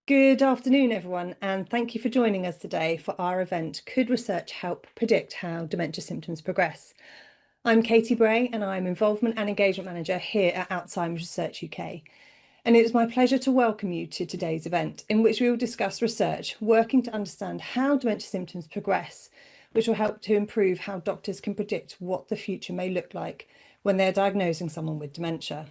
Good afternoon, everyone, and thank you for joining us today for our event, Could Research Help Predict How Dementia Symptoms Progress? I'm Katie Bray, and I'm Involvement and Engagement Manager here at Alzheimer's Research UK. And it is my pleasure to welcome you to today's event, in which we will discuss research working to understand how dementia symptoms progress, which will help to improve how doctors can predict what the future may look like when they're diagnosing someone with dementia.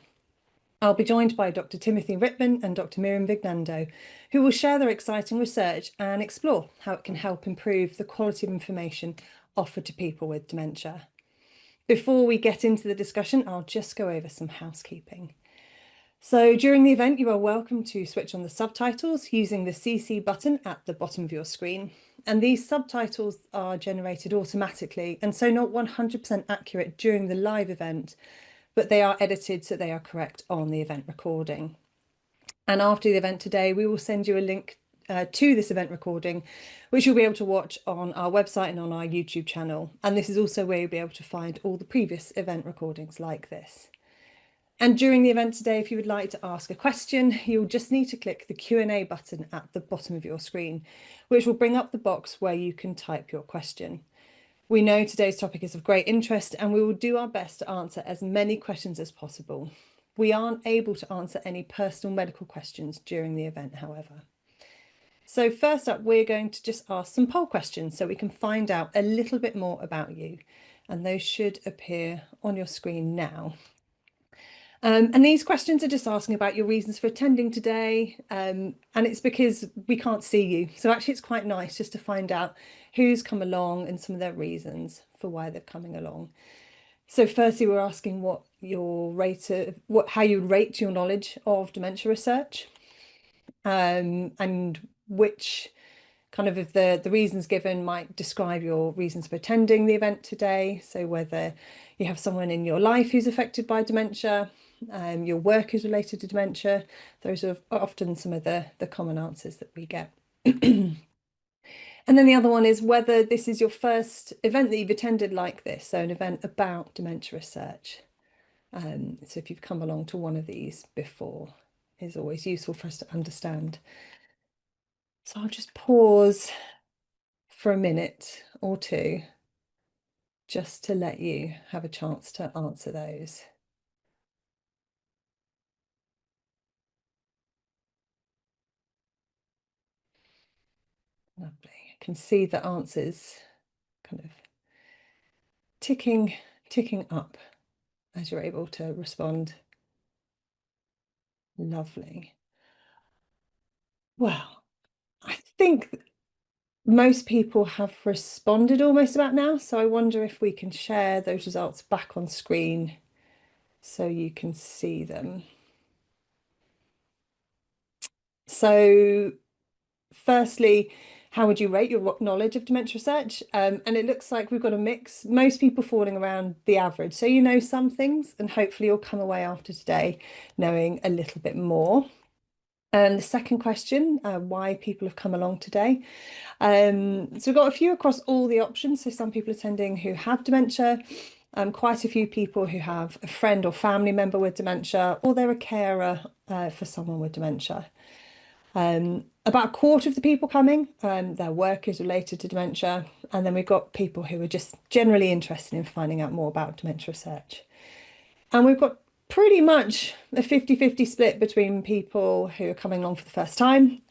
I'll be joined by Dr. Tim Rittman and Dr. Miriam Vignando, who will share their exciting research and explore how it can help improve the quality of information offered to people with dementia. Before we get into the discussion, I'll just go over some housekeeping. So during the event, you are welcome to switch on the subtitles using the CC button at the bottom of your screen. And these subtitles are generated automatically and so not 100% accurate during the live event, but they are edited so they are correct on the event recording. And after the event today, we will send you a link to this event recording, which you'll be able to watch on our website and on our YouTube channel. And this is also where you'll be able to find all the previous event recordings like this. And during the event today, if you would like to ask a question, you'll just need to click the Q&A button at the bottom of your screen, which will bring up the box where you can type your question. We know today's topic is of great interest and we will do our best to answer as many questions as possible. We aren't able to answer any personal medical questions during the event, however. So first up, we're going to just ask some poll questions so we can find out a little bit more about you. And those should appear on your screen now. And these questions are just asking about your reasons for attending today. And it's because we can't see you. So actually it's quite nice just to find out who's come along and some of their reasons for why they're coming along. So firstly, we're asking what your how you rate your knowledge of dementia research, and which kind of if the reasons given might describe your reasons for attending the event today. So whether you have someone in your life who's affected by dementia, your work is related to dementia. Those are often some of the common answers that we get. And then the other one is whether this is your first event that you've attended like this, so an event about dementia research. So if you've come along to one of these before, is always useful for us to understand. So I'll just pause for a minute or two just to let you have a chance to answer those. Lovely. I can see the answers kind of ticking up as you're able to respond. Lovely. Well, I think most people have responded almost about now, so I wonder if we can share those results back on screen so you can see them. So firstly, how would you rate your knowledge of dementia research? And it looks like we've got a mix, most people falling around the average. So you know some things and hopefully you'll come away after today knowing a little bit more. And the second question, why people have come along today. So we've got a few across all the options. So some people attending who have dementia, quite a few people who have a friend or family member with dementia, or they're a carer for someone with dementia. About a quarter of the people coming, their work is related to dementia. And then we've got people who are just generally interested in finding out more about dementia research. And we've got pretty much a 50-50 split between people who are coming along for the first time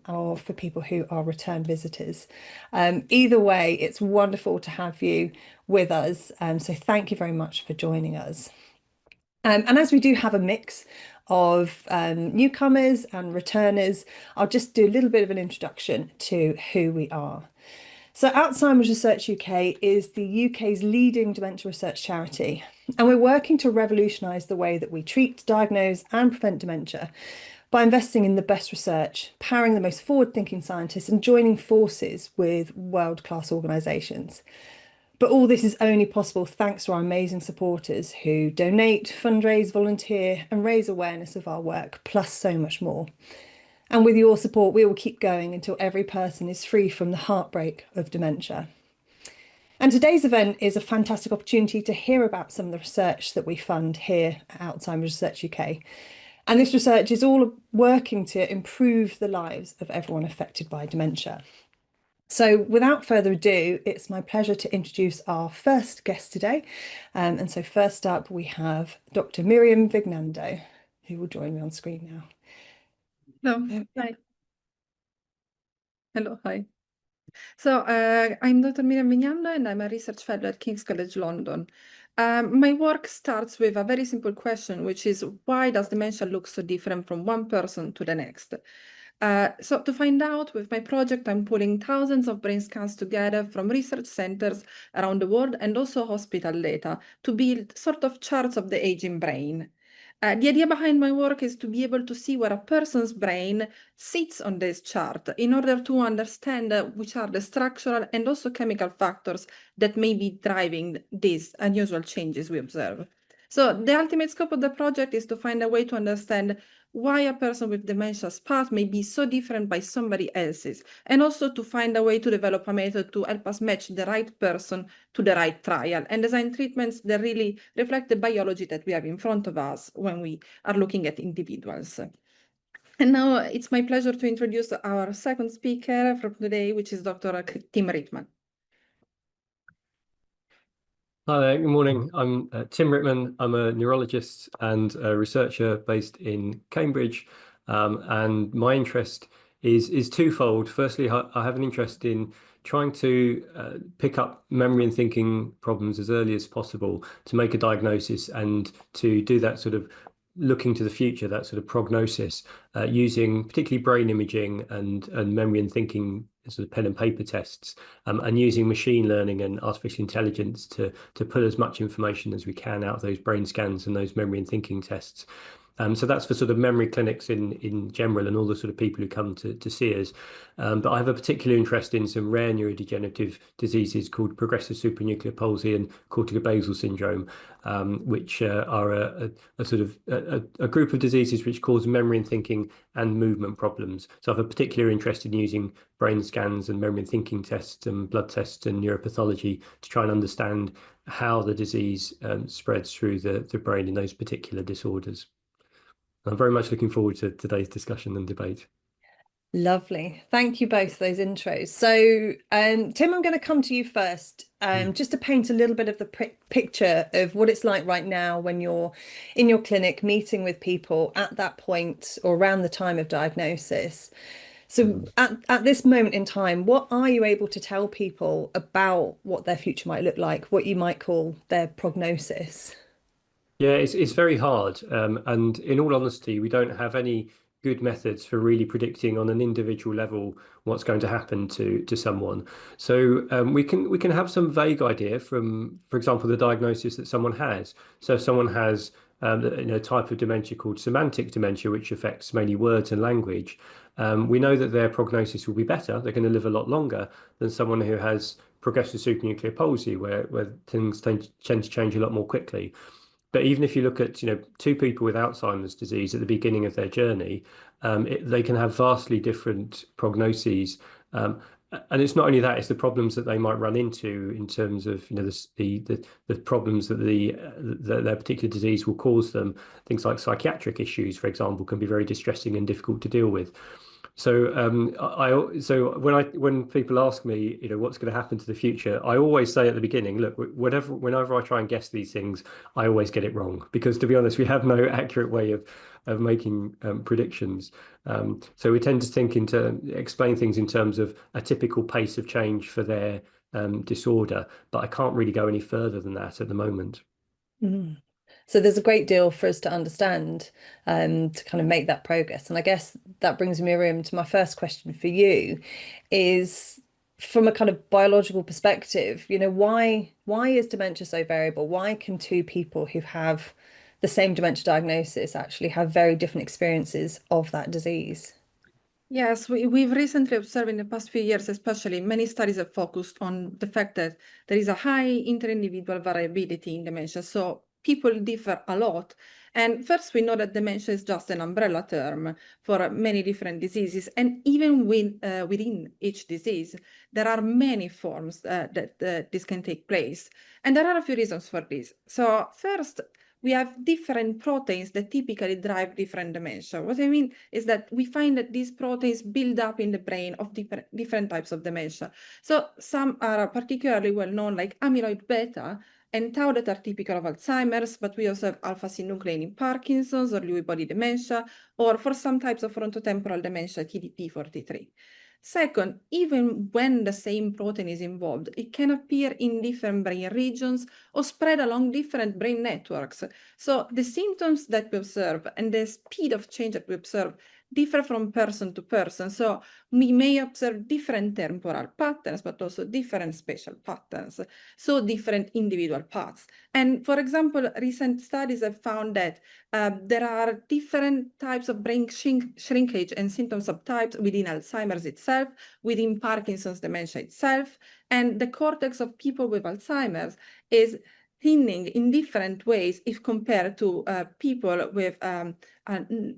or for people who are return visitors. Either way, it's wonderful to have you with us. So thank you very much for joining us. And as we do have a mix of newcomers and returners, I'll just do a little bit of an introduction to who we are. So Alzheimer's Research UK is the UK's leading dementia research charity, and we're working to revolutionise the way that we treat, diagnose and prevent dementia by investing in the best research, powering the most forward-thinking scientists and joining forces with world-class organisations. But all this is only possible thanks to our amazing supporters who donate, fundraise, volunteer and raise awareness of our work, plus so much more. And with your support, we will keep going until every person is free from the heartbreak of dementia. And today's event is a fantastic opportunity to hear about some of the research that we fund here at Alzheimer's Research UK. And this research is all working to improve the lives of everyone affected by dementia. So without further ado, it's my pleasure to introduce our first guest today. And so first up, we have Dr. Miriam Vignando, who will join me on screen now. Hello, hi. Hello, hi. So I'm Dr. Miriam Vignando and I'm a research fellow at King's College London. My work starts with a very simple question, which is why does dementia look so different from one person to the next? So to find out, with my project, I'm pulling thousands of brain scans together from research centers around the world and also hospital data to build sort of charts of the aging brain. The idea behind my work is to be able to see where a person's brain sits on this chart in order to understand which are the structural and also chemical factors that may be driving these unusual changes we observe. So the ultimate scope of the project is to find a way to understand why a person with dementia's path may be so different by somebody else's, and also to find a way to develop a method to help us match the right person to the right trial and design treatments that really reflect the biology that we have in front of us when we are looking at individuals. And now it's my pleasure to introduce our second speaker from today, which is Dr. Tim Rittman. Hi there, good morning. I'm Tim Rittman. I'm a neurologist and a researcher based in Cambridge. And my interest is twofold. Firstly, I have an interest in trying to pick up memory and thinking problems as early as possible to make a diagnosis and to do that sort of looking to the future, that sort of prognosis, using particularly brain imaging and memory and thinking sort of pen and paper tests, and using machine learning and artificial intelligence to pull as much information as we can out of those brain scans and those memory and thinking tests. So that's for sort of memory clinics in general and all the sort of people who come to see us. But I have a particular interest in some rare neurodegenerative diseases called progressive supranuclear palsy and corticobasal syndrome, which are a sort of a group of diseases which cause memory and thinking and movement problems. So I have a particular interest in using brain scans and memory and thinking tests and blood tests and neuropathology to try and understand how the disease spreads through the brain in those particular disorders. I'm very much looking forward to today's discussion and debate. Lovely. Thank you both for those intros. So, Tim, I'm going to come to you first, just to paint a little bit of the picture of what it's like right now when you're in your clinic meeting with people at that point or around the time of diagnosis. So at this moment in time, what are you able to tell people about what their future might look like, what you might call their prognosis? Yeah, it's very hard. And in all honesty, we don't have any good methods for really predicting on an individual level what's going to happen to someone. So we can have some vague idea from, for example, the diagnosis that someone has. So if someone has a type of dementia called semantic dementia, which affects mainly words and language, we know that their prognosis will be better. They're going to live a lot longer than someone who has progressive supranuclear palsy, where things tend to change a lot more quickly. But even if you look at, two people with Alzheimer's disease at the beginning of their journey, they can have vastly different prognoses. And it's not only that; it's the problems that they might run into in terms of, the problems that their particular disease will cause them. Things like psychiatric issues, for example, can be very distressing and difficult to deal with. So when people ask me, what's going to happen to the future, I always say at the beginning, look, whenever I try and guess these things, I always get it wrong because, to be honest, we have no accurate way of making predictions. So we tend to explain things in terms of a typical pace of change for their disorder, but I can't really go any further than that at the moment. Mm. So there's a great deal for us to understand, to kind of make that progress. And I guess that brings Miriam to my first question for you, is from a kind of biological perspective, why is dementia so variable? Why can two people who have the same dementia diagnosis actually have very different experiences of that disease? Yes, we've recently observed in the past few years, especially, many studies have focused on the fact that there is a high inter-individual variability in dementia. So people differ a lot. And first, we know that dementia is just an umbrella term for many different diseases. And even within each disease, there are many forms that this can take place. And there are a few reasons for this. So first, we have different proteins that typically drive different dementia. What I mean is that we find that these proteins build up in the brain of different types of dementia. So some are particularly well known, like amyloid beta and tau, that are typical of Alzheimer's, but we also have alpha-synuclein in Parkinson's or Lewy body dementia, or for some types of frontotemporal dementia, TDP-43. Second, even when the same protein is involved, it can appear in different brain regions or spread along different brain networks. So the symptoms that we observe and the speed of change that we observe differ from person to person. So we may observe different temporal patterns, but also different spatial patterns, so different individual paths. And for example, recent studies have found that there are different types of brain shrinkage and symptom subtypes within Alzheimer's itself, within Parkinson's dementia itself, and the cortex of people with Alzheimer's is thinning in different ways if compared to people with a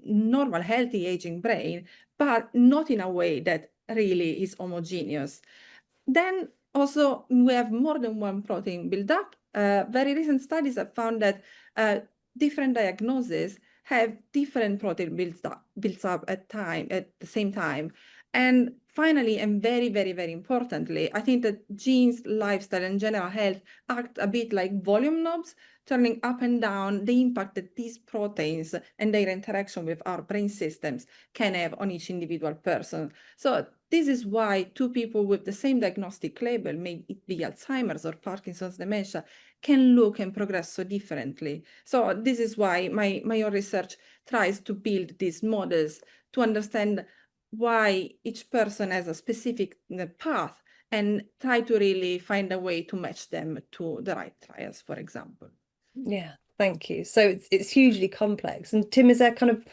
normal, healthy aging brain, but not in a way that really is homogeneous. Then also we have more than one protein build up. Very recent studies have found that different diagnoses have different protein builds up at the same time. And finally, and very, very, very importantly, I think that genes, lifestyle, and general health act a bit like volume knobs, turning up and down the impact that these proteins and their interaction with our brain systems can have on each individual person. So this is why two people with the same diagnostic label, may it be Alzheimer's or Parkinson's dementia, can look and progress so differently. So this is why my own research tries to build these models to understand why each person has a specific path and try to really find a way to match them to the right trials, for example. Yeah, thank you. So it's hugely complex. And Tim, is there kind of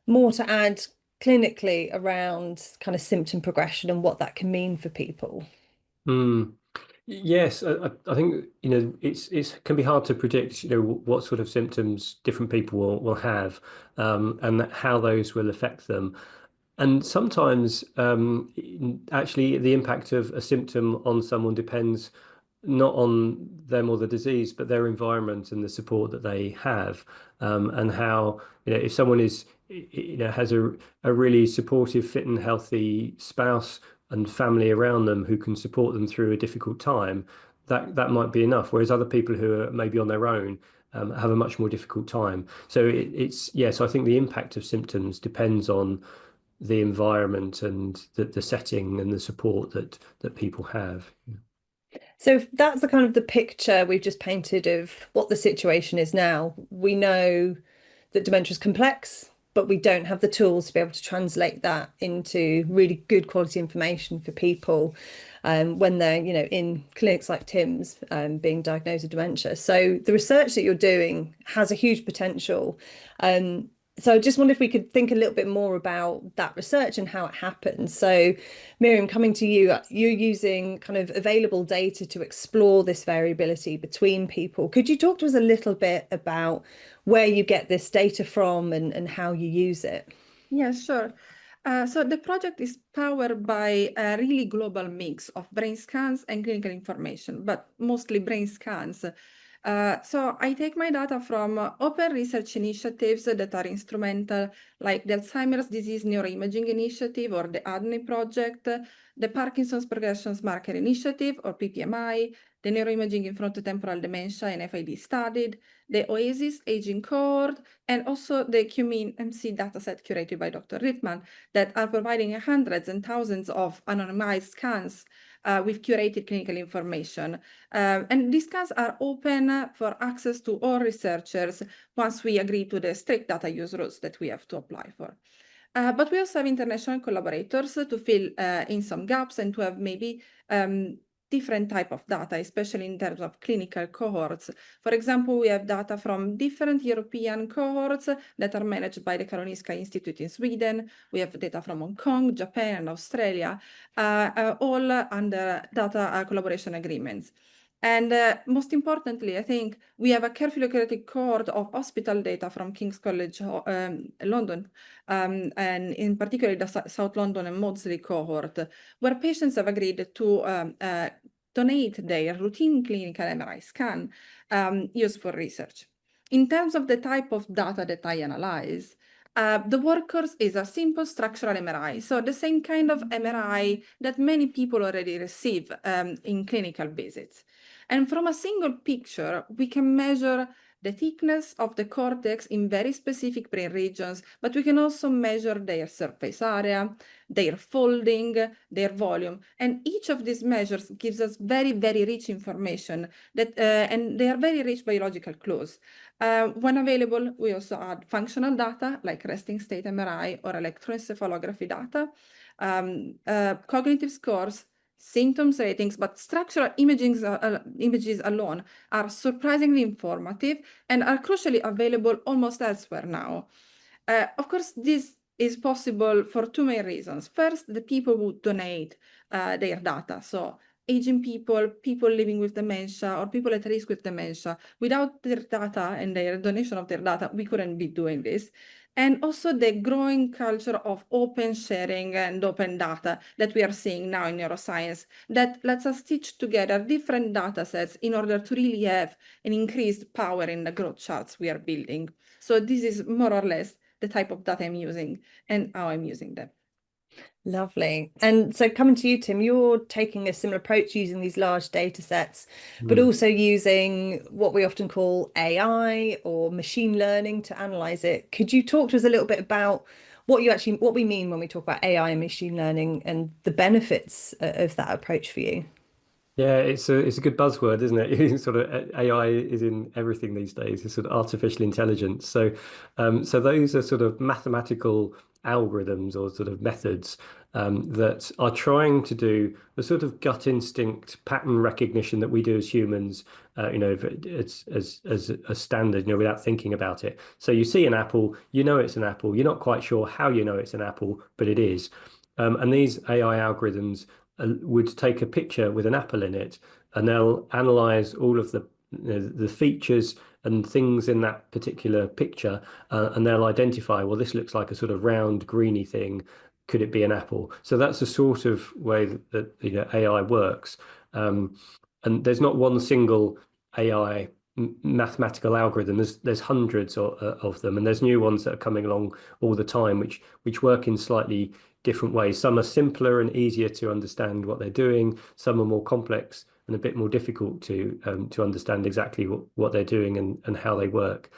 more to add clinically around kind of symptom progression and what that can mean for people? Yes, I think it can be hard to predict what sort of symptoms different people will have, and how those will affect them. And sometimes actually the impact of a symptom on someone depends not on them or the disease, but their environment and the support that they have, and how if someone is has a really supportive, fit and healthy spouse and family around them who can support them through a difficult time, that might be enough. Whereas other people who are maybe on their own have a much more difficult time. So so I think the impact of symptoms depends on the environment and the setting and the support that people have. So if that's the kind of the picture we've just painted of what the situation is now, we know that dementia is complex, but we don't have the tools to be able to translate that into really good quality information for people when they're, in clinics like Tim's being diagnosed with dementia. So the research that you're doing has a huge potential. So I just wonder if we could think a little bit more about that research and how it happens. So Miriam, coming to you, you're using kind of available data to explore this variability between people. Could you talk to us a little bit about where you get this data from and how you use it? Yeah, sure. So the project is powered by a really global mix of brain scans and clinical information, but mostly brain scans. So I take my data from open research initiatives that are instrumental, like the Alzheimer's Disease Neuroimaging Initiative or the ADNI project, the Parkinson's Progression Marker Initiative or PPMI, the Neuroimaging in Frontotemporal Dementia and FID Studied, the OASIS Aging Cohort, and also the QMIN-MC dataset curated by Dr. Rittman that are providing hundreds and thousands of anonymized scans with curated clinical information. And these scans are open for access to all researchers once we agree to the strict data use rules that we have to apply for. But we also have international collaborators to fill in some gaps and to have maybe different type of data, especially in terms of clinical cohorts. For example, we have data from different European cohorts that are managed by the Karolinska Institute in Sweden. We have data from Hong Kong, Japan, and Australia, all under data collaboration agreements. And most importantly, I think we have a carefully curated cohort of hospital data from King's College London, and in particular the South London and Maudsley cohort, where patients have agreed to donate their routine clinical MRI scan used for research. in terms of the type of data that I analyze, the workhorse is a simple structural MRI. So the same kind of MRI that many people already receive in clinical visits. And from a single picture, we can measure the thickness of the cortex in very specific brain regions, but we can also measure their surface area, their folding, their volume. And each of these measures gives us very, very rich information that, and they are very rich biological clues. When available, we also add functional data like resting state MRI or electroencephalography data, cognitive scores, symptoms ratings, but structural images alone are surprisingly informative and are crucially available almost elsewhere now. Of course, this is possible for two main reasons. First, the people who donate their data. So aging people, people living with dementia, or people at risk with dementia. Without their data and their donation of their data, we couldn't be doing this. And also the growing culture of open sharing and open data that we are seeing now in neuroscience that lets us stitch together different data sets in order to really have an increased power in the growth charts we are building. So this is more or less the type of data I'm using and how I'm using them. Lovely. And so coming to you, Tim, you're taking a similar approach using these large data sets, but also using what we often call AI or machine learning to analyze it. Could you talk to us a little bit about what we mean when we talk about AI and machine learning and the benefits of that approach for you? Yeah, it's a good buzzword, isn't it? Sort of AI is in everything these days. It's sort of artificial intelligence. So those are sort of mathematical algorithms or sort of methods that are trying to do the sort of gut instinct pattern recognition that we do as humans. It's as a standard, without thinking about it. So you see an apple, you know it's an apple. You're not quite sure how you know it's an apple, but it is. And these AI algorithms would take a picture with an apple in it, and they'll analyze all of the features and things in that particular picture, and they'll identify, well, this looks like a sort of round greeny thing. Could it be an apple? So that's the sort of way that AI works. And there's not one single AI mathematical algorithm. There's hundreds of them, and there's new ones that are coming along all the time, which work in slightly different ways. Some are simpler and easier to understand what they're doing. Some are more complex and a bit more difficult to understand exactly what they're doing and how they work.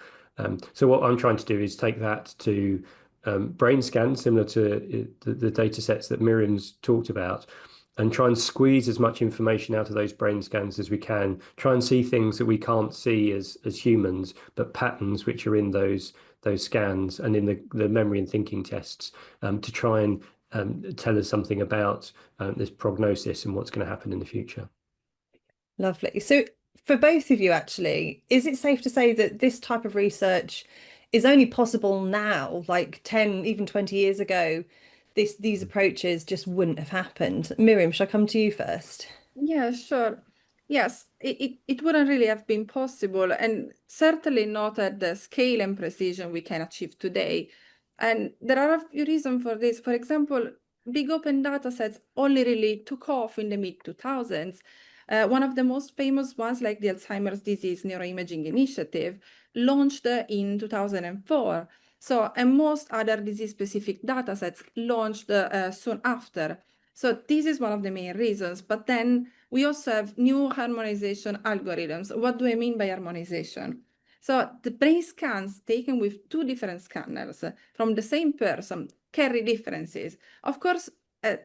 So what I'm trying to do is take that to brain scans similar to the data sets that Miriam's talked about, and try and squeeze as much information out of those brain scans as we can. Try and see things that we can't see as humans, but patterns which are in those scans and in the memory and thinking tests, to try and tell us something about this prognosis and what's going to happen in the future. Lovely. So for both of you, actually, is it safe to say that this type of research is only possible now, like 10, even 20 years ago? These approaches just wouldn't have happened. Miriam, shall I come to you first? Yeah, sure. Yes, it wouldn't really have been possible, and certainly not at the scale and precision we can achieve today. And there are a few reasons for this. For example, big open data sets only really took off in the mid-2000s. One of the most famous ones, like the Alzheimer's Disease Neuroimaging Initiative, launched in 2004. So, and most other disease-specific data sets launched soon after. So this is one of the main reasons. But then we also have new harmonization algorithms. What do I mean by harmonization? So the brain scans taken with two different scanners from the same person carry differences. Of course, to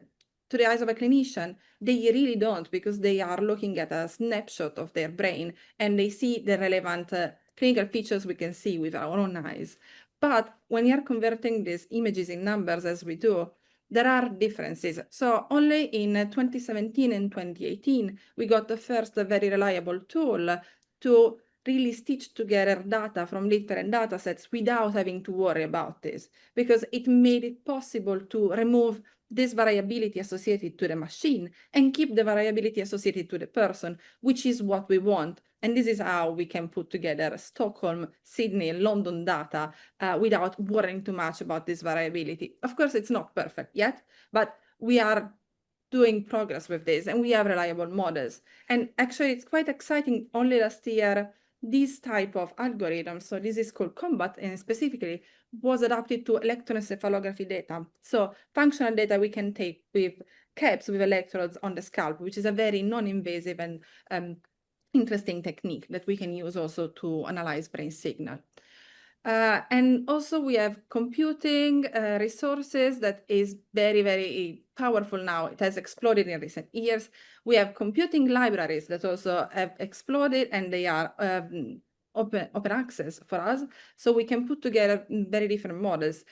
the eyes of a clinician, they really don't, because they are looking at a snapshot of their brain and they see the relevant clinical features we can see with our own eyes. But when you're converting these images in numbers, as we do, there are differences. So only in 2017 and 2018, we got the first very reliable tool to really stitch together data from different data sets without having to worry about this, because it made it possible to remove this variability associated to the machine and keep the variability associated to the person, which is what we want. And this is how we can put together Stockholm, Sydney, London data without worrying too much about this variability. Of course, it's not perfect yet, but we are doing progress with this and we have reliable models. And actually, it's quite exciting. Only last year, this type of algorithm, so this is called combat, and specifically was adapted to electroencephalography data. So functional data we can take with caps with electrodes on the scalp, which is a very non-invasive and interesting technique that we can use also to analyze brain signal. And also we have computing resources that is very, very powerful now. It has exploded in recent years. We have computing libraries that also have exploded, and they are open access for us. So we can put together very different models.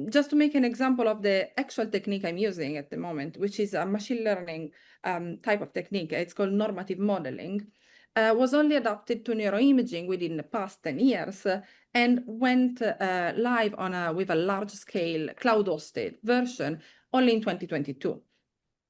Just to make an example of the actual technique I'm using at the moment, which is a machine learning type of technique. It's called normative modeling. Was only adapted to neuroimaging within the past 10 years and went live with a large-scale cloud-hosted version only in 2022.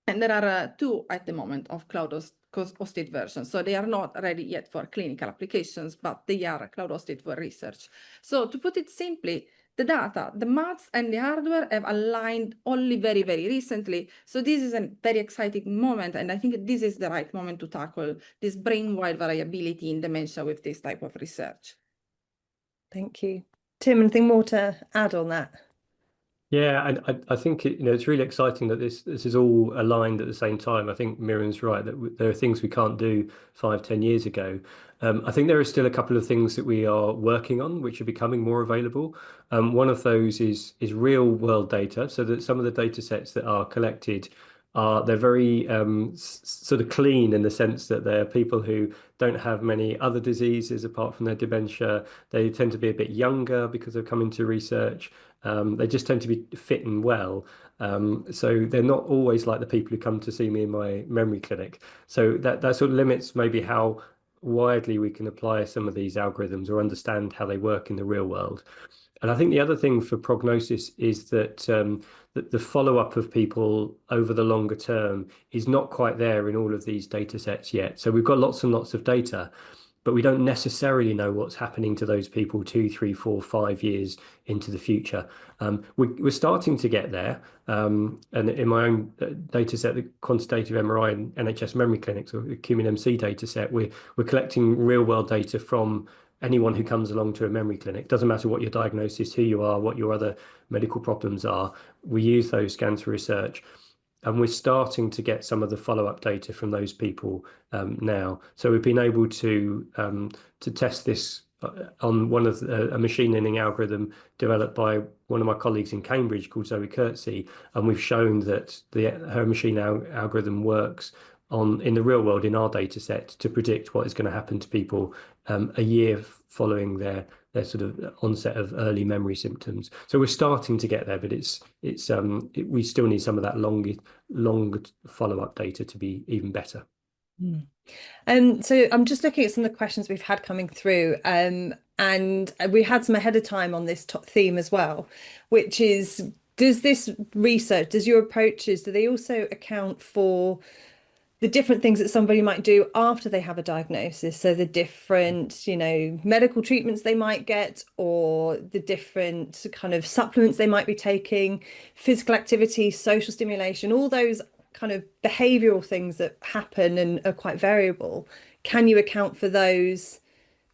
And there are two at the moment of cloud-hosted versions. So they are not ready yet for clinical applications, but they are cloud-hosted for research. So to put it simply, the data, the maths and the hardware have aligned only very, very recently. So this is a very exciting moment. And I think this is the right moment to tackle this brain-wide variability in dementia with this type of research. Thank you. Tim, anything more to add on that? Yeah, and I think it's really exciting that this is all aligned at the same time. I think Miriam's right that there are things we can't do 5-10 years ago. I think there are still a couple of things that we are working on, which are becoming more available. One of those is real world data, so that some of the data sets that are collected they're very sort of clean in the sense that they're people who don't have many other diseases apart from their dementia. They tend to be a bit younger because they've come into research. They just tend to be fit and well. So they're not always like the people who come to see me in my memory clinic. So that sort of limits maybe how widely we can apply some of these algorithms or understand how they work in the real world. And I think the other thing for prognosis is that that the follow-up of people over the longer term is not quite there in all of these data sets yet. So we've got lots and lots of data, but we don't necessarily know what's happening to those people 2, 3, 4, 5 years into the future. We're starting to get there. And in my own data set, the quantitative MRI and NHS memory clinics, or the CUMIN-MC data set, we're collecting real world data from anyone who comes along to a memory clinic. Doesn't matter what your diagnosis, who you are, what your other medical problems are. We use those scans for research. And we're starting to get some of the follow-up data from those people now. So we've been able to test this on one of a machine learning algorithm developed by one of my colleagues in Cambridge called Zoe Kurtzy, and we've shown that her machine algorithm works in the real world in our data set to predict what is going to happen to people a year following their sort of onset of early memory symptoms. So we're starting to get there, but we still need some of that long follow-up data to be even better. So I'm just looking at some of the questions we've had coming through, and we had some ahead of time on this theme as well, which is, does your approaches, do they also account for the different things that somebody might do after they have a diagnosis? So the different, medical treatments they might get, or the different kind of supplements they might be taking, physical activity, social stimulation, all those kind of behavioral things that happen and are quite variable. Can you account for those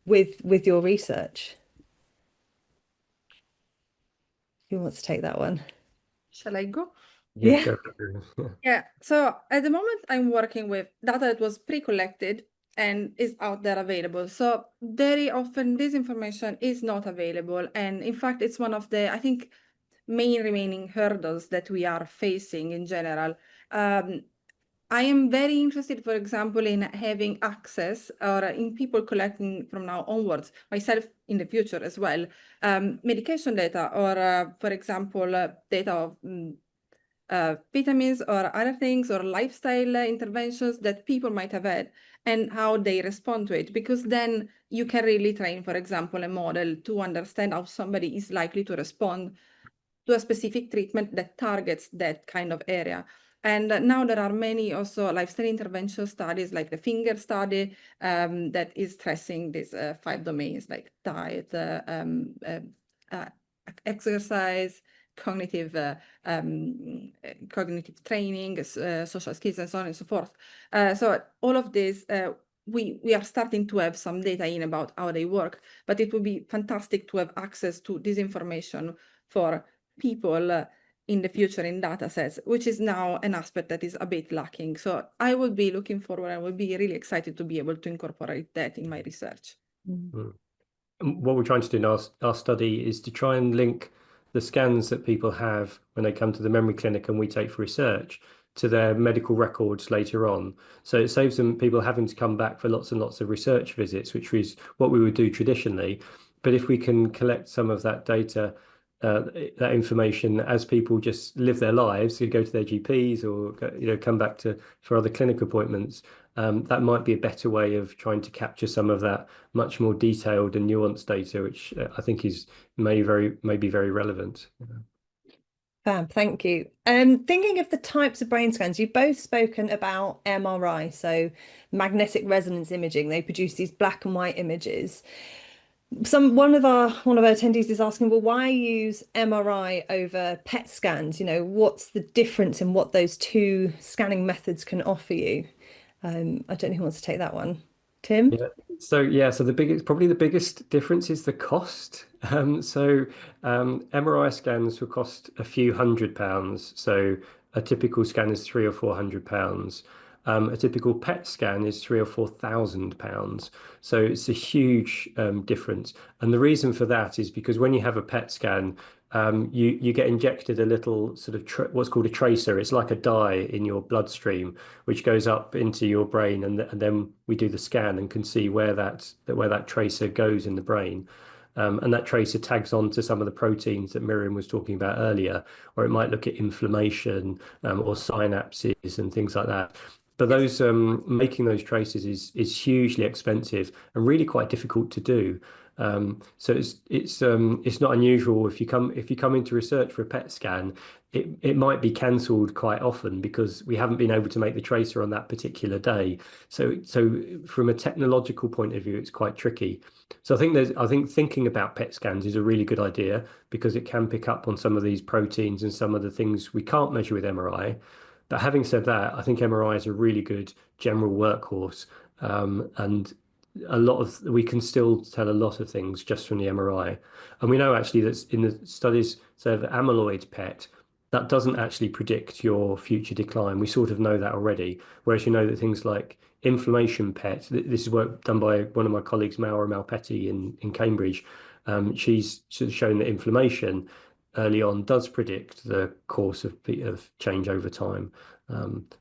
with your research? Who wants to take that one? Shall I go? Yeah. Go for it. Yeah, so at the moment I'm working with data that was pre-collected and is out there available. So very often this information is not available. And in fact, it's one of the, I think, main remaining hurdles that we are facing in general. I am very interested, for example, in having access or in people collecting from now onwards, myself in the future as well, medication data or, for example, data of vitamins or other things or lifestyle interventions that people might have had and how they respond to it, because then you can really train, for example, a model to understand how somebody is likely to respond to a specific treatment that targets that kind of area. And now there are many also lifestyle intervention studies like the Finger study that is stressing these 5 domains like diet, exercise, cognitive training, social skills, and so on and so forth. So all of this we are starting to have some data in about how they work, but it would be fantastic to have access to this information for people in the future in data sets, which is now an aspect that is a bit lacking. So I will be looking forward, I will be really excited to be able to incorporate that in my research. Mm. What we're trying to do in our study is to try and link the scans that people have when they come to the memory clinic and we take for research to their medical records later on. So it saves them people having to come back for lots and lots of research visits, which is what we would do traditionally. But if we can collect some of that data, that information as people just live their lives, you go to their GPs or come back for other clinic appointments, that might be a better way of trying to capture some of that much more detailed and nuanced data, which I think may be very relevant. Fab, thank you. Thinking of the types of brain scans, you've both spoken about MRI, so magnetic resonance imaging. They produce these black and white images. One of our attendees is asking, well, why use MRI over PET scans? What's the difference in what those two scanning methods can offer you? I don't know who wants to take that one. Tim? Yeah. So probably the biggest difference is the cost. MRI scans will cost a few £100. So a typical scan is £300 or £400. A typical PET scan is £3,000 or £4,000. So it's a huge difference. And the reason for that is because when you have a PET scan, you get injected a little sort of what's called a tracer. It's like a dye in your bloodstream, which goes up into your brain, and then we do the scan and can see where that tracer goes in the brain. And that tracer tags on to some of the proteins that Miriam was talking about earlier, or it might look at inflammation or synapses and things like that. But those making those traces is hugely expensive and really quite difficult to do. So it's not unusual if you come into research for a PET scan, it might be cancelled quite often because we haven't been able to make the tracer on that particular day. So from a technological point of view, it's quite tricky. So I think thinking about PET scans is a really good idea because it can pick up on some of these proteins and some of the things we can't measure with MRI. But having said that, I think MRI is a really good general workhorse, and we can still tell a lot of things just from the MRI. And we know actually that in the studies, so the amyloid PET, that doesn't actually predict your future decline. We sort of know that already. Whereas you know that things like inflammation PET, this is work done by one of my colleagues, Maura Malpetti in Cambridge. She's sort of shown that inflammation early on does predict the course of change over time.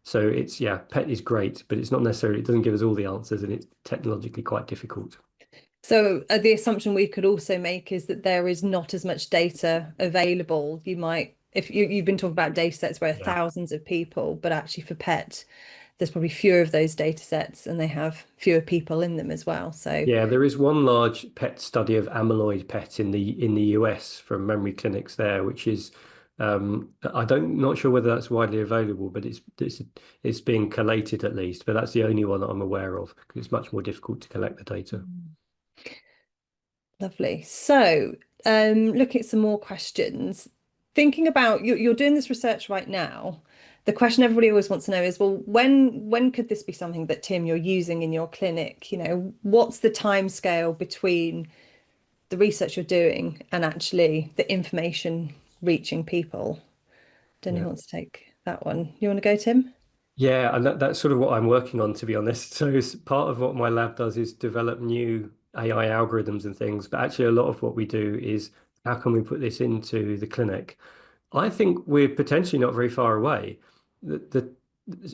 So PET is great, but it doesn't give us all the answers, and it's technologically quite difficult. So the assumption we could also make is that there is not as much data available. If you've been talking about data sets where thousands of people, but actually for PET, there's probably fewer of those data sets and they have fewer people in them as well. So yeah, there is one large PET study of amyloid PET in the US from memory clinics there, which is not sure whether that's widely available, but it's being collated at least. But that's the only one that I'm aware of because it's much more difficult to collect the data. Lovely. So looking at some more questions, thinking about you're doing this research right now. The question everybody always wants to know is, well, when could this be something that, Tim, you're using in your clinic? What's the time scale between the research you're doing and actually the information reaching people? Don't know who wants to take that one. You want to go, Tim? Yeah, and that's sort of what I'm working on, to be honest. So part of what my lab does is develop new AI algorithms and things, but actually a lot of what we do is how can we put this into the clinic? I think we're potentially not very far away.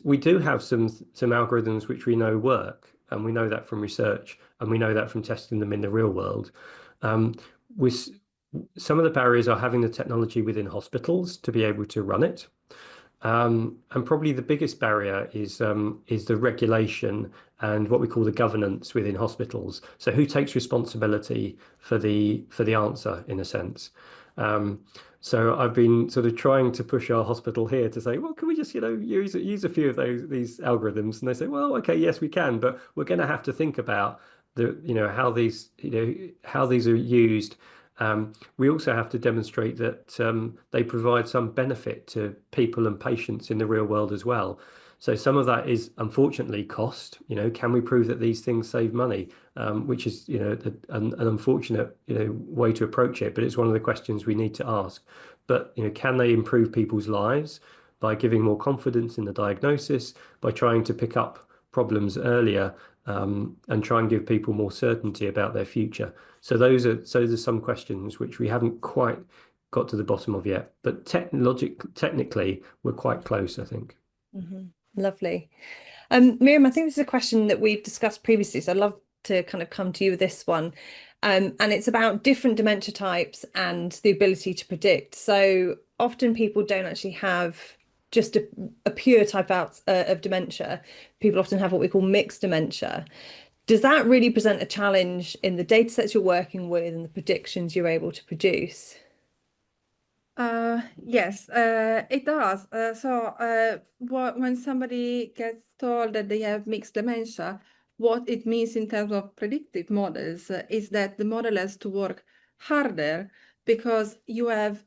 We do have some algorithms which we know work, and we know that from research, and we know that from testing them in the real world. With some of the barriers are having the technology within hospitals to be able to run it. And probably the biggest barrier is the regulation and what we call the governance within hospitals. So who takes responsibility for the answer, in a sense? So I've been sort of trying to push our hospital here to say, well, can we just use a few of these algorithms? And they say, well, okay, yes, we can, but we're going to have to think about how these are used. We also have to demonstrate that they provide some benefit to people and patients in the real world as well. So some of that is unfortunately cost. Can we prove that these things save money? Which is, an unfortunate, way to approach it, but it's one of the questions we need to ask. But, can they improve people's lives by giving more confidence in the diagnosis, by trying to pick up problems earlier, and try and give people more certainty about their future? So those are some questions which we haven't quite got to the bottom of yet, but technically we're quite close, I think. Lovely. Miriam, I think this is a question that we've discussed previously, so I'd love to kind of come to you with this one. And it's about different dementia types and the ability to predict. So often people don't actually have just a pure type of dementia. People often have what we call mixed dementia. Does that really present a challenge in the data sets you're working with and the predictions you're able to produce? Yes, it does. When somebody gets told that they have mixed dementia, what it means in terms of predictive models is that the model has to work harder because you have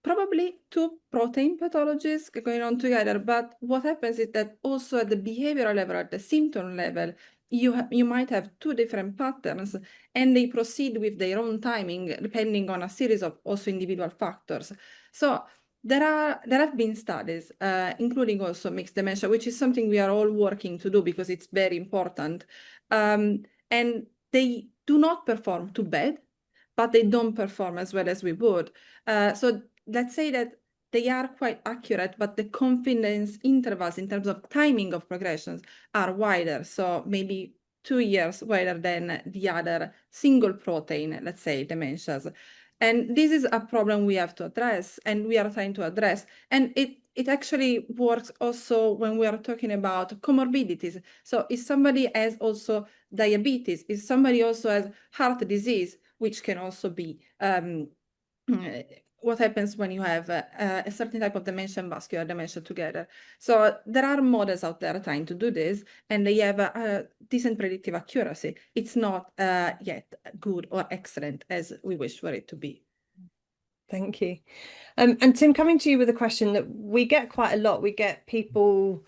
probably two protein pathologies going on together. But what happens is that also at the behavioral level, at the symptom level, you might have two different patterns, and they proceed with their own timing depending on a series of also individual factors. So there have been studies, including also mixed dementia, which is something we are all working to do because it's very important. And they do not perform too bad, but they don't perform as well as we would. So let's say that they are quite accurate, but the confidence intervals in terms of timing of progressions are wider. So maybe 2 years wider than the other single protein, let's say, dementias. And this is a problem we have to address, and we are trying to address. And it actually works also when we are talking about comorbidities. So if somebody has also diabetes, if somebody also has heart disease, which can also be what happens when you have a certain type of dementia and vascular dementia together. So there are models out there trying to do this, and they have a decent predictive accuracy. It's not yet good or excellent as we wish for it to be. Thank you. And Tim, coming to you with a question that we get quite a lot. We get people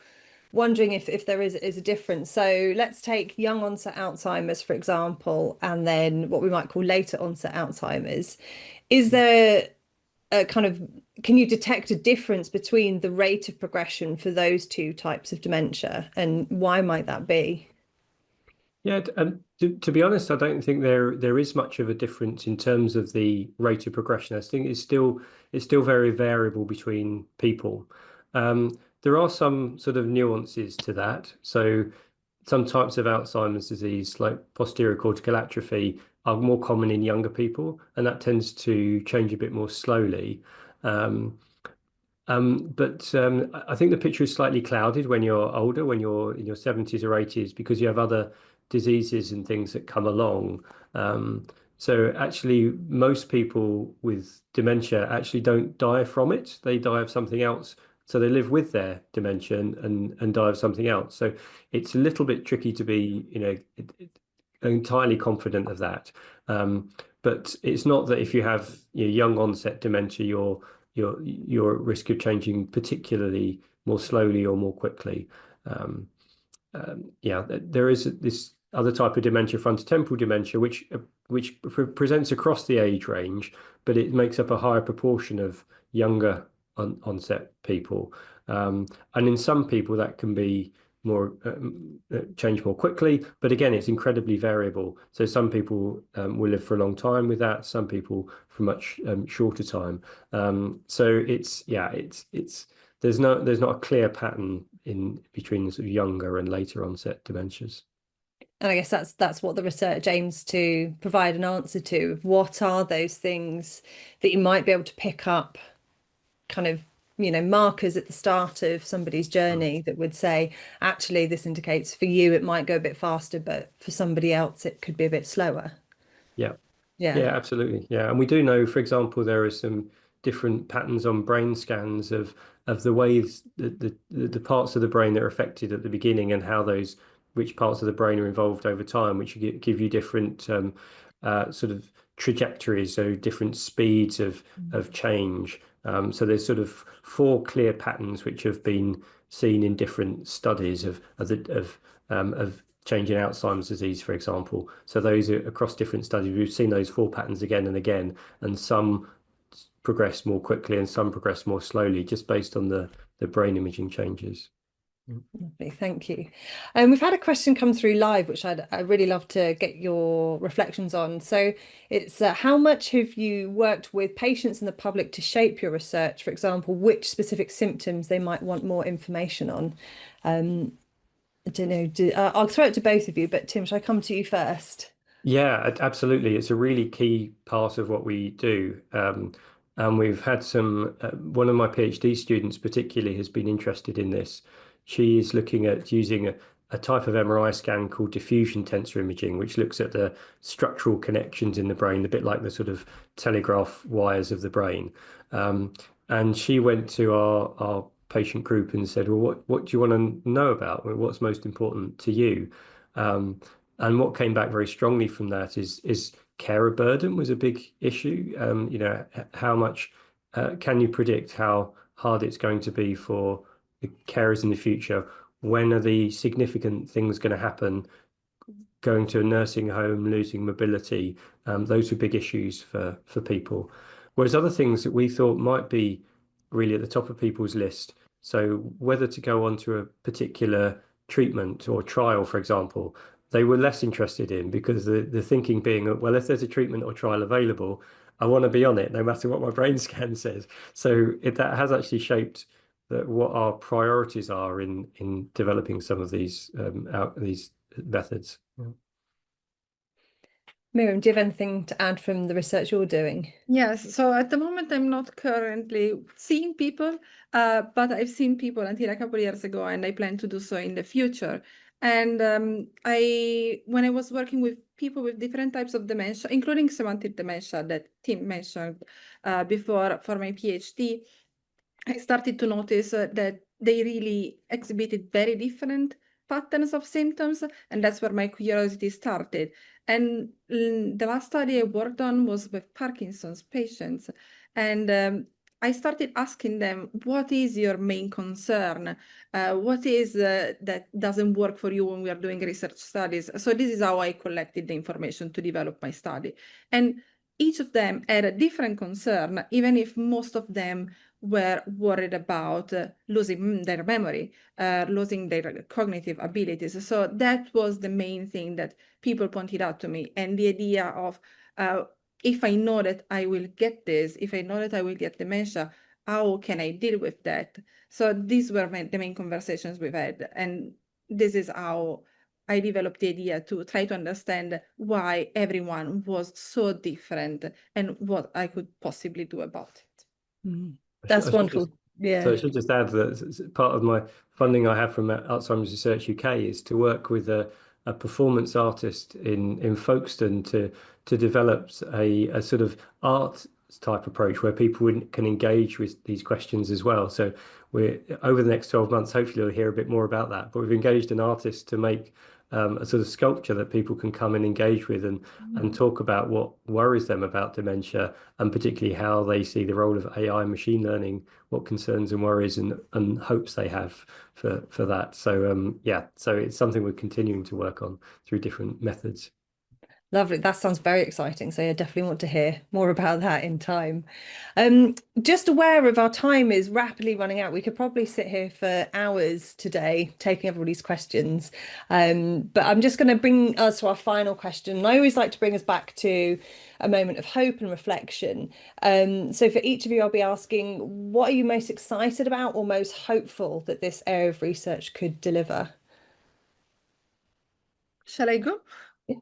wondering if there is a difference. So let's take young onset Alzheimer's, for example, and then what we might call later onset Alzheimer's. Is there a kind of, can you detect a difference between the rate of progression for those two types of dementia, and why might that be? Yeah, to be honest, I don't think there is much of a difference in terms of the rate of progression. I think it's still very variable between people. There are some sort of nuances to that. So some types of Alzheimer's disease, like posterior cortical atrophy, are more common in younger people, and that tends to change a bit more slowly. But I think the picture is slightly clouded when you're older, when you're in your 70s or 80s, because you have other diseases and things that come along. So actually, most people with dementia actually don't die from it. They die of something else. So they live with their dementia and die of something else. So it's a little bit tricky to be, entirely confident of that. But it's not that if you have young onset dementia, you're at risk of changing particularly more slowly or more quickly. There is this other type of dementia, frontotemporal dementia, which presents across the age range, but it makes up a higher proportion of younger onset people. And in some people that can be more change more quickly, but again, it's incredibly variable. So some people will live for a long time with that, some people for much shorter time. So there's not a clear pattern in between sort of younger and later onset dementias. And I guess that's what the research aims to provide an answer to. What are those things that you might be able to pick up, kind of, markers at the start of somebody's journey that would say, actually, this indicates for you it might go a bit faster, but for somebody else it could be a bit slower. Yeah. Yeah. Yeah, absolutely. Yeah. And we do know, for example, there are some different patterns on brain scans of the ways the parts of the brain that are affected at the beginning and how which parts of the brain are involved over time, which give you different sort of trajectories, so different speeds of change. So there's sort of 4 clear patterns which have been seen in different studies of change in Alzheimer's disease, for example. So those are across different studies. We've seen those 4 patterns again and again, and some progress more quickly and some progress more slowly, just based on the brain imaging changes. Lovely, thank you. And we've had a question come through live, which I'd really love to get your reflections on. So it's how much have you worked with patients and the public to shape your research? For example, which specific symptoms they might want more information on? I don't know. I'll throw it to both of you, but Tim, shall I come to you first? Yeah, absolutely. It's a really key part of what we do. And we've had one of my PhD students particularly has been interested in this. She is looking at using a type of MRI scan called diffusion tensor imaging, which looks at the structural connections in the brain, a bit like the sort of telegraph wires of the brain. And she went to our patient group and said, well, what do you want to know about? What's most important to you? And what came back very strongly from that is carer burden was a big issue. How much can you predict how hard it's going to be for the carers in the future? When are the significant things going to happen? Going to a nursing home, losing mobility, those were big issues for people. Whereas other things that we thought might be really at the top of people's list, so whether to go on to a particular treatment or trial, for example, they were less interested in, because the thinking being, well, if there's a treatment or trial available, I want to be on it no matter what my brain scan says. So that has actually shaped what our priorities are in developing some of these methods. Miriam, do you have anything to add from the research you're doing? Yes, so at the moment I'm not currently seeing people, but I've seen people until a couple of years ago, and I plan to do so in the future. And when I was working with people with different types of dementia, including semantic dementia that Tim mentioned before for my PhD, I started to notice that they really exhibited very different patterns of symptoms, and that's where my curiosity started. And the last study I worked on was with Parkinson's patients, and I started asking them, what is your main concern? What is that doesn't work for you when we are doing research studies? So this is how I collected the information to develop my study. And each of them had a different concern, even if most of them were worried about losing their memory, losing their cognitive abilities. So that was the main thing that people pointed out to me. And the idea of, if I know that I will get this, if I know that I will get dementia, how can I deal with that? So these were the main conversations we've had. And this is how I developed the idea to try to understand why everyone was so different and what I could possibly do about it. Mm. That's wonderful. So I should just add that part of my funding I have from Alzheimer's Research UK is to work with a performance artist in Folkestone to develop a sort of art type approach where people can engage with these questions as well. So we're over the next 12 months, hopefully we'll hear a bit more about that. But we've engaged an artist to make a sort of sculpture that people can come and engage with and talk about what worries them about dementia, and particularly how they see the role of AI and machine learning, what concerns and worries and hopes they have for that. So so it's something we're continuing to work on through different methods. Lovely. That sounds very exciting. So I definitely want to hear more about that in time. Just aware of our time is rapidly running out. We could probably sit here for hours today taking everybody's questions. But I'm just going to bring us to our final question. And I always like to bring us back to a moment of hope and reflection. So for each of you, I'll be asking, what are you most excited about or most hopeful that this area of research could deliver? Shall I go?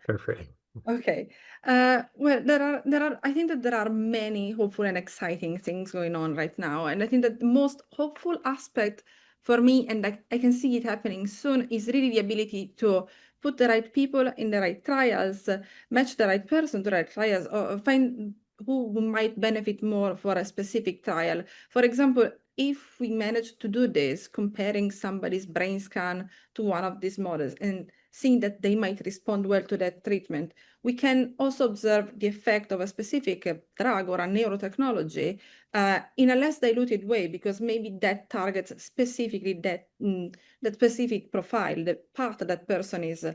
Go for it. Okay. Well, I think that there are many hopeful and exciting things going on right now. And I think that the most hopeful aspect for me, and I can see it happening soon, is really the ability to put the right people in the right trials, match the right person to the right trials, or find who might benefit more for a specific trial. For example, if we manage to do this, comparing somebody's brain scan to one of these models, and seeing that they might respond well to that treatment. We can also observe the effect of a specific drug or a neurotechnology in a less diluted way, because maybe that targets specifically that specific profile, the path that person is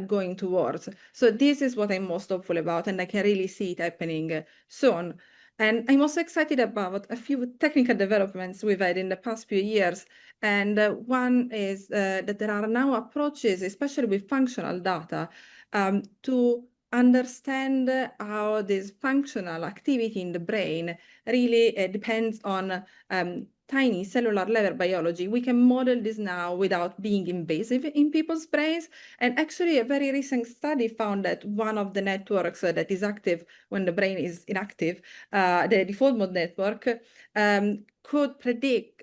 going towards. So this is what I'm most hopeful about, and I can really see it happening soon. And I'm also excited about a few technical developments we've had in the past few years. And one is that there are now approaches, especially with functional data, to understand how this functional activity in the brain really depends on tiny cellular level biology. We can model this now without being invasive in people's brains. And actually, a very recent study found that one of the networks that is active when the brain is inactive, the default mode network, could predict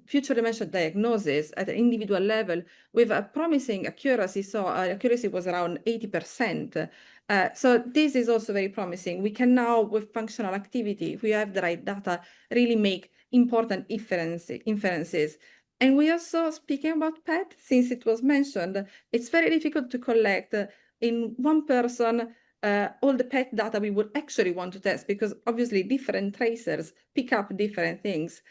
future dementia diagnosis at an individual level with a promising accuracy. So accuracy was around 80%. So this is also very promising. We can now, with functional activity, if we have the right data, really make important inferences. And we also, speaking about PET, since it was mentioned, it's very difficult to collect in one person all the PET data we would actually want to test, because obviously different tracers pick up different things.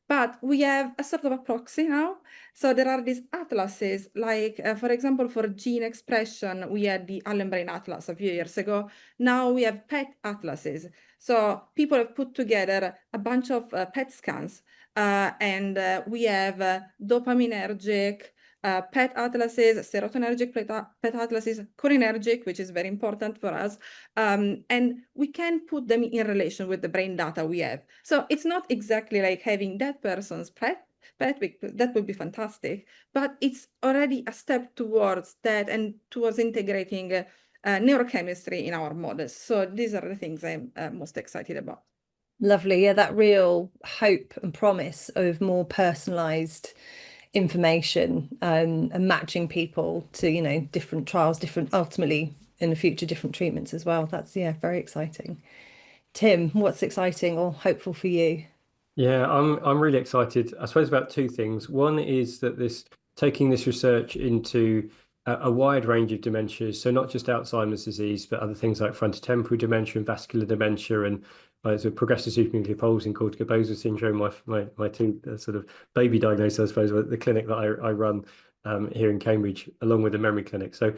But we have a sort of a proxy now. So there are these atlases, like, for example, for gene expression, we had the Allen Brain Atlas a few years ago. Now we have PET atlases. So people have put together a bunch of PET scans, and we have dopaminergic PET atlases, serotonergic PET atlases, cholinergic, which is very important for us. And we can put them in relation with the brain data we have. So it's not exactly like having that person's PET, that would be fantastic, but it's already a step towards that and towards integrating neurochemistry in our models. So these are the things I'm most excited about. Lovely. Yeah, that real hope and promise of more personalized information and matching people to, different trials, ultimately in the future, different treatments as well. That's, yeah, very exciting. Tim, what's exciting or hopeful for you? Yeah, I'm really excited. I suppose about two things. One is that taking this research into a wide range of dementias, so not just Alzheimer's disease, but other things like frontotemporal dementia and vascular dementia, and so progressive supranuclear palsy and corticobasal syndrome. My two sort of baby diagnoses, I suppose, were the clinic that I run here in Cambridge, along with the memory clinic. So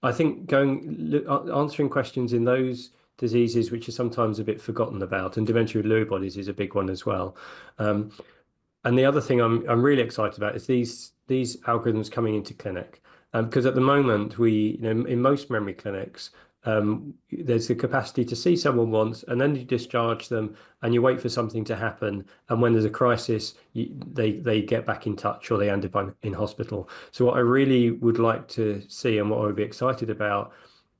I think answering questions in those diseases which are sometimes a bit forgotten about, and dementia with Lewy bodies is a big one as well. And the other thing I'm really excited about is these algorithms coming into clinic, because at the moment in most memory clinics there's the capacity to see someone once and then you discharge them and you wait for something to happen, and when there's a crisis they get back in touch or they end up in hospital. So what I really would like to see, and what I would be excited about,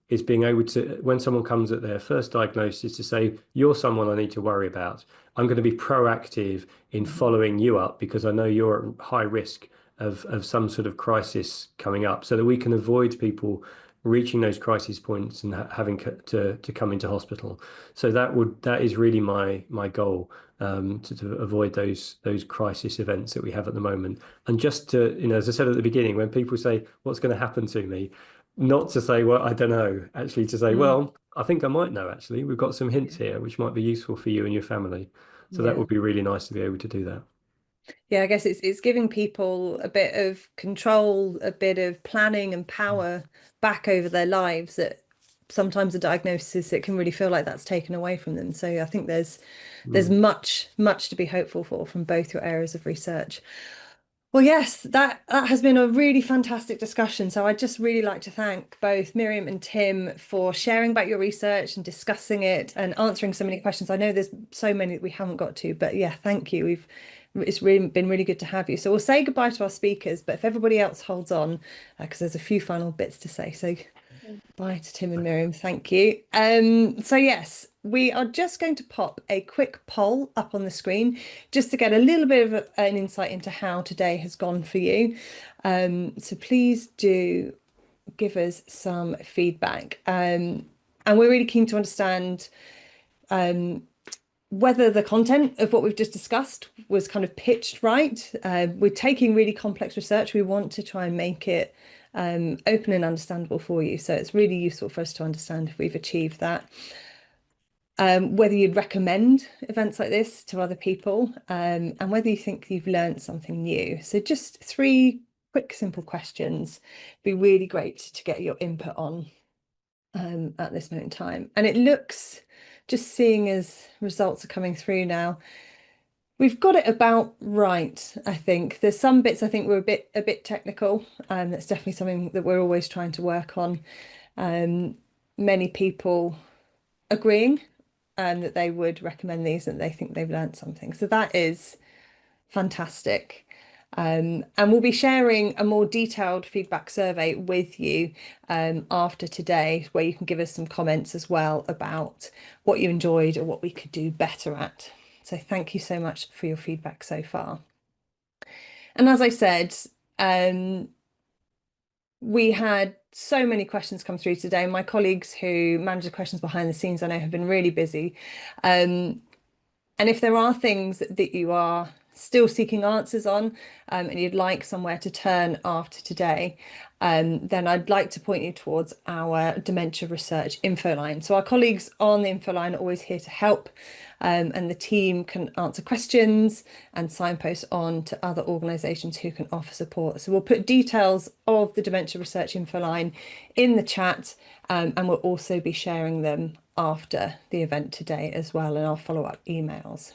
is being able to, when someone comes at their first diagnosis, to say, you're someone I need to worry about. I'm going to be proactive in following you up because I know you're at high risk of some sort of crisis coming up, so that we can avoid people reaching those crisis points and having to come into hospital. So that is really my goal, to avoid those crisis events that we have at the moment. And just to, as I said at the beginning, when people say, what's going to happen to me? Not to say, well, I don't know, actually to say, well, I think I might know, actually. We've got some hints here which might be useful for you and your family. So that would be really nice to be able to do that. Yeah, I guess it's giving people a bit of control, a bit of planning and power back over their lives, that sometimes a diagnosis, it can really feel like that's taken away from them. So I think there's much to be hopeful for from both your areas of research. Well, yes, that has been a really fantastic discussion. So I'd just really like to thank both Miriam and Tim for sharing about your research and discussing it and answering so many questions. I know there's so many that we haven't got to, but yeah, thank you. It's really been really good to have you. So we'll say goodbye to our speakers, but if everybody else holds on, because there's a few final bits to say. So bye to Tim and Miriam. Thank you. So yes, we are just going to pop a quick poll up on the screen just to get a little bit of an insight into how today has gone for you. So please do give us some feedback. And we're really keen to understand whether the content of what we've just discussed was kind of pitched right. We're taking really complex research. We want to try and make it open and understandable for you. So it's really useful for us to understand if we've achieved that. Whether you'd recommend events like this to other people, and whether you think you've learned something new. So just 3 quick, simple questions. It'd be really great to get your input on at this moment in time. And it looks, just seeing as results are coming through now, we've got it about right, I think. There's some bits I think were a bit technical, and that's definitely something that we're always trying to work on. Many people agreeing that they would recommend these and they think they've learned something. So that is fantastic. And we'll be sharing a more detailed feedback survey with you after today, where you can give us some comments as well about what you enjoyed or what we could do better at. So thank you so much for your feedback so far. And as I said, we had so many questions come through today. My colleagues who manage the questions behind the scenes, I know, have been really busy. And if there are things that you are still seeking answers on, and you'd like somewhere to turn after today, then I'd like to point you towards our dementia research info line. So our colleagues on the info line are always here to help, and the team can answer questions and signpost on to other organisations who can offer support. So we'll put details of the dementia research info line in the chat, and we'll also be sharing them after the event today as well in our follow-up emails.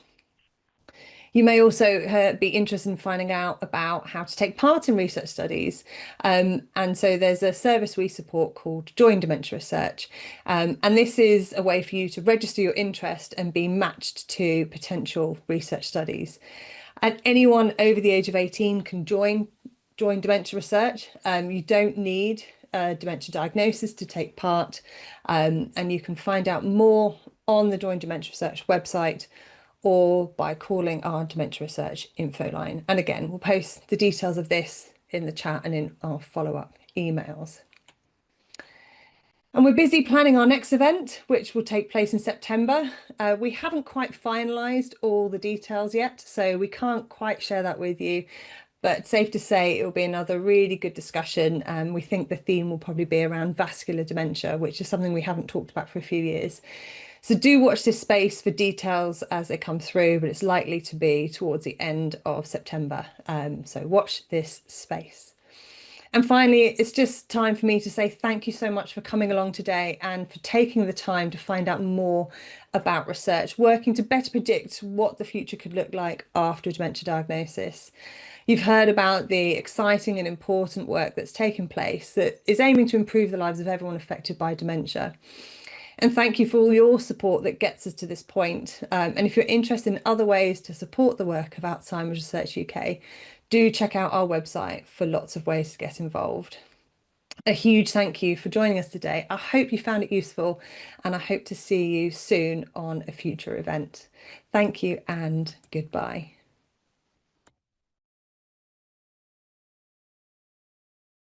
You may also be interested in finding out about how to take part in research studies. And so there's a service we support called Join Dementia Research. And this is a way for you to register your interest and be matched to potential research studies. And anyone over the age of 18 can join Dementia Research. You don't need a dementia diagnosis to take part. And you can find out more on the Join Dementia Research website, or by calling our dementia research info line. And again, we'll post the details of this in the chat and in our follow-up emails. And we're busy planning our next event, which will take place in September. We haven't quite finalised all the details yet, so we can't quite share that with you. But safe to say it will be another really good discussion, and we think the theme will probably be around vascular dementia, which is something we haven't talked about for a few years. So do watch this space for details as they come through, but it's likely to be towards the end of September. So watch this space. And finally, it's just time for me to say thank you so much for coming along today and for taking the time to find out more about research, working to better predict what the future could look like after a dementia diagnosis. You've heard about the exciting and important work that's taken place that is aiming to improve the lives of everyone affected by dementia. And thank you for all your support that gets us to this point. And if you're interested in other ways to support the work of Alzheimer's Research UK, do check out our website for lots of ways to get involved. A huge thank you for joining us today. I hope you found it useful, and I hope to see you soon on a future event. Thank you and goodbye.